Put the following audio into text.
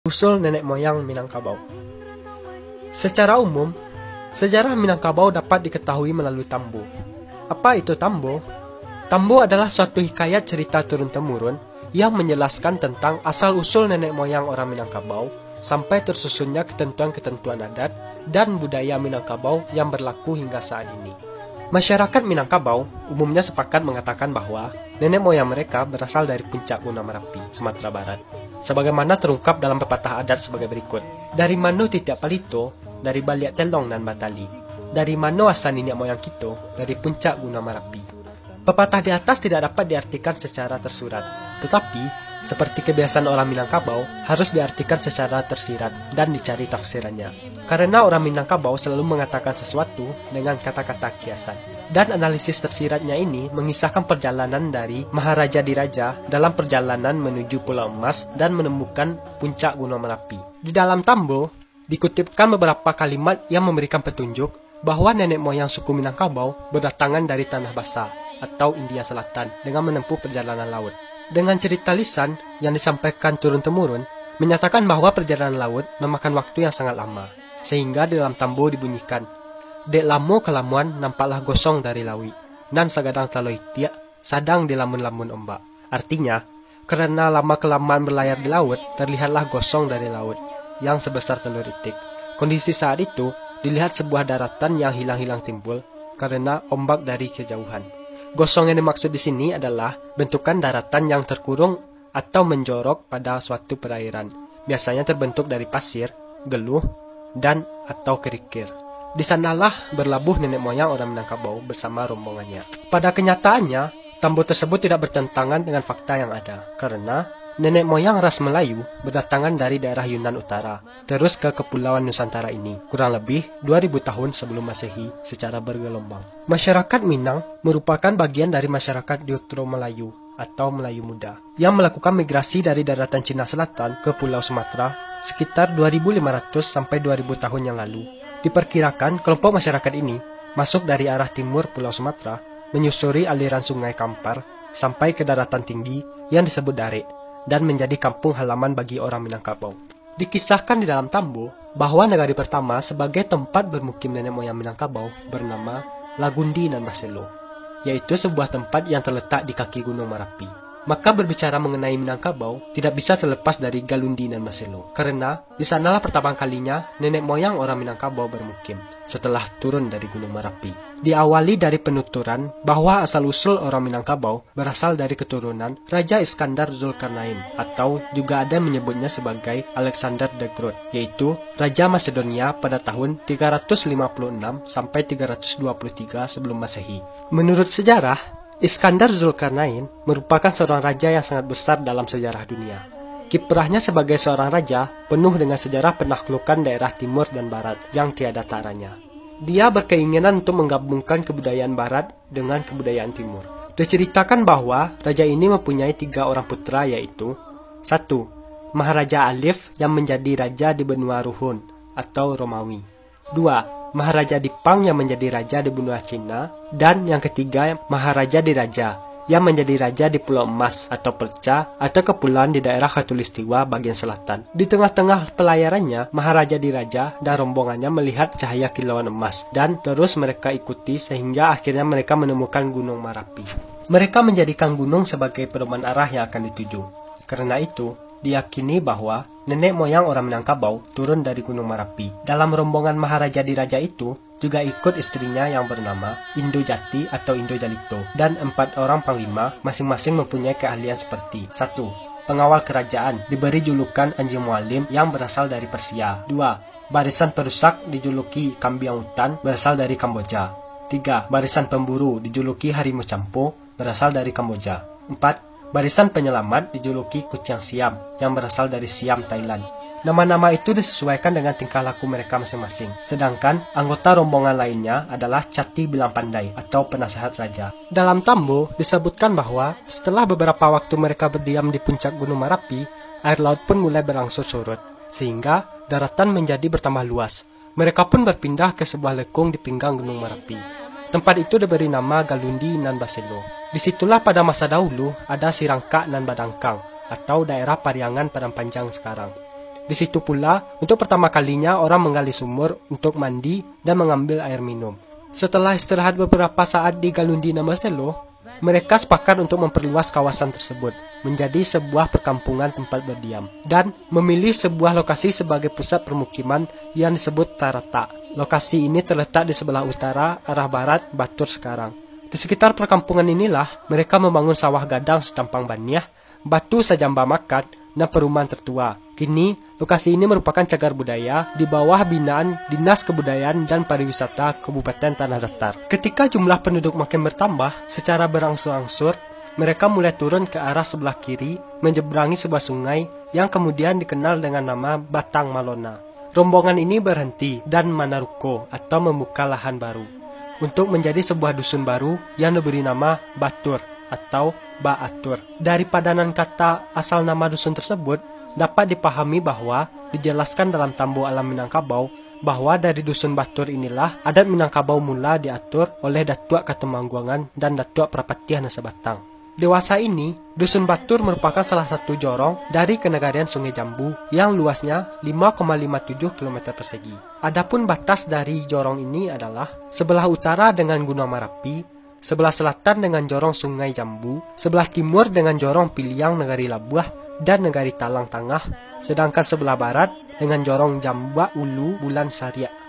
Usul nenek moyang Minangkabau. Secara umum, sejarah Minangkabau dapat diketahui melalui Tambo. Apa itu Tambo? Tambo adalah suatu hikayat cerita turun-temurun yang menjelaskan tentang asal-usul nenek moyang orang Minangkabau sampai tersusunnya ketentuan-ketentuan adat dan budaya Minangkabau yang berlaku hingga saat ini. Masyarakat Minangkabau umumnya sepakat mengatakan bahwa nenek moyang mereka berasal dari puncak Gunung Merapi, Sumatera Barat. Sebagaimana terungkap dalam pepatah adat sebagai berikut. Dari mano titik palito, dari baliak telong dan batali. Dari mano asal nenek moyang kita, dari puncak Gunung Merapi. Pepatah di atas tidak dapat diartikan secara tersurat, tetapi seperti kebiasaan orang Minangkabau harus diartikan secara tersirat dan dicari tafsirannya. Karena orang Minangkabau selalu mengatakan sesuatu dengan kata-kata kiasan. Dan analisis tersiratnya ini mengisahkan perjalanan dari Maharaja Diraja dalam perjalanan menuju Pulau Emas dan menemukan puncak Gunung Merapi. Di dalam Tambo, dikutipkan beberapa kalimat yang memberikan petunjuk bahwa nenek moyang suku Minangkabau berdatangan dari Tanah Basah atau India Selatan dengan menempuh perjalanan laut. Dengan cerita lisan yang disampaikan turun-temurun, menyatakan bahwa perjalanan laut memakan waktu yang sangat lama. Sehingga di dalam Tambo dibunyikan, "Dek lamo kelamuan nampaklah gosong dari lawi, nan sagadang taloi tiak, sadang di lamun-lamun ombak." Artinya, karena lama kelamaan berlayar di laut, terlihatlah gosong dari laut, yang sebesar telur itik. Kondisi saat itu, dilihat sebuah daratan yang hilang-hilang timbul, karena ombak dari kejauhan. Gosong yang dimaksud di sini adalah bentukan daratan yang terkurung atau menjorok pada suatu perairan. Biasanya terbentuk dari pasir, geluh, dan atau kerikil. Di sanalah berlabuh nenek moyang orang Minangkabau bersama rombongannya. Pada kenyataannya, Tambo tersebut tidak bertentangan dengan fakta yang ada, karena nenek moyang ras Melayu berdatangan dari daerah Yunan Utara, terus ke Kepulauan Nusantara ini, kurang lebih 2000 tahun sebelum Masehi secara bergelombang. Masyarakat Minang merupakan bagian dari masyarakat Deutero Melayu atau Melayu Muda, yang melakukan migrasi dari daratan Cina Selatan ke Pulau Sumatera sekitar 2500 sampai 2000 tahun yang lalu. Diperkirakan kelompok masyarakat ini masuk dari arah timur Pulau Sumatera, menyusuri aliran sungai Kampar sampai ke daratan tinggi yang disebut Darek, dan menjadi kampung halaman bagi orang Minangkabau. Dikisahkan di dalam Tambo bahwa negari pertama sebagai tempat bermukim nenek moyang Minangkabau bernama Lagundi dan Maselo, yaitu sebuah tempat yang terletak di kaki Gunung Merapi. Maka berbicara mengenai Minangkabau tidak bisa terlepas dari Galundi dan Maselo, karena di sanalah pertama kalinya nenek moyang orang Minangkabau bermukim setelah turun dari Gunung Merapi. Diawali dari penuturan bahwa asal-usul orang Minangkabau berasal dari keturunan Raja Iskandar Zulkarnain, atau juga ada menyebutnya sebagai Alexander the Great, yaitu Raja Macedonia pada tahun 356 sampai 323 sebelum Masehi. Menurut sejarah, Iskandar Zulkarnain merupakan seorang raja yang sangat besar dalam sejarah dunia. Kiprahnya sebagai seorang raja penuh dengan sejarah penaklukan daerah timur dan barat yang tiada taranya. Dia berkeinginan untuk menggabungkan kebudayaan barat dengan kebudayaan timur. Diceritakan bahwa raja ini mempunyai 3 orang putra, yaitu 1. Maharaja Alif yang menjadi raja di benua Ruhun atau Romawi. 2. Maharaja Dipang yang menjadi raja di benua Cina. Dan yang ketiga, Maharaja Diraja yang menjadi raja di Pulau Emas atau Perca atau kepulauan di daerah Khatulistiwa bagian selatan. Di tengah-tengah pelayarannya, Maharaja Diraja dan rombongannya melihat cahaya kilauan emas, dan terus mereka ikuti sehingga akhirnya mereka menemukan Gunung Merapi. Mereka menjadikan gunung sebagai pedoman arah yang akan dituju. Karena itu, diyakini bahwa nenek moyang orang Minangkabau turun dari Gunung Merapi. Dalam rombongan Maharaja Diraja itu juga ikut istrinya yang bernama Indo Jati atau Indo Jalito, dan 4 orang panglima masing-masing mempunyai keahlian seperti 1. Pengawal kerajaan diberi julukan Anjing Mualim yang berasal dari Persia. 2. Barisan perusak dijuluki Kambiang Hutan berasal dari Kamboja. 3. Barisan pemburu dijuluki Harimau Campo berasal dari Kamboja. 4. Barisan penyelamat dijuluki Kucing Siam yang berasal dari Siam, Thailand. Nama-nama itu disesuaikan dengan tingkah laku mereka masing-masing. Sedangkan anggota rombongan lainnya adalah Cati Bilang Pandai atau penasehat raja. Dalam Tambo disebutkan bahwa setelah beberapa waktu mereka berdiam di puncak Gunung Merapi, air laut pun mulai berangsur surut, sehingga daratan menjadi bertambah luas. Mereka pun berpindah ke sebuah lekung di pinggang Gunung Merapi. Tempat itu diberi nama Galundi nan Baselo. Disitulah pada masa dahulu ada Sirangka nan Badangkang atau daerah Pariangan Padang Panjang sekarang. Di situ pula, untuk pertama kalinya orang menggali sumur untuk mandi dan mengambil air minum. Setelah istirahat beberapa saat di Galundi Nama Selo, mereka sepakat untuk memperluas kawasan tersebut menjadi sebuah perkampungan tempat berdiam dan memilih sebuah lokasi sebagai pusat permukiman yang disebut Tarata. Lokasi ini terletak di sebelah utara arah barat Batur sekarang. Di sekitar perkampungan inilah mereka membangun sawah gadang setampang baniah, batu sajamba makan, dan perumahan tertua. Kini, lokasi ini merupakan cagar budaya di bawah binaan Dinas Kebudayaan dan Pariwisata Kabupaten Tanah Datar. Ketika jumlah penduduk makin bertambah, secara berangsur-angsur, mereka mulai turun ke arah sebelah kiri, menyeberangi sebuah sungai yang kemudian dikenal dengan nama Batang Malona. Rombongan ini berhenti dan Manaruko atau membuka lahan baru untuk menjadi sebuah dusun baru yang diberi nama Batur atau Baatur. Dari padanan kata asal nama dusun tersebut, dapat dipahami bahwa dijelaskan dalam Tambo Alam Minangkabau bahwa dari dusun Batur inilah adat Minangkabau mula diatur oleh Datuak Katemangguangan dan Datuak Prapatiah Nasabatang. Dewasa ini, dusun Batur merupakan salah satu jorong dari kenegarian Sungai Jambu yang luasnya 5,57 km persegi. Adapun batas dari jorong ini adalah sebelah utara dengan Gunung Marapi, sebelah selatan dengan jorong Sungai Jambu, sebelah timur dengan jorong Piliang Negari Labuah dan Negari Talang Tangah, sedangkan sebelah barat dengan jorong Jamba Ulu Bulan Sariak.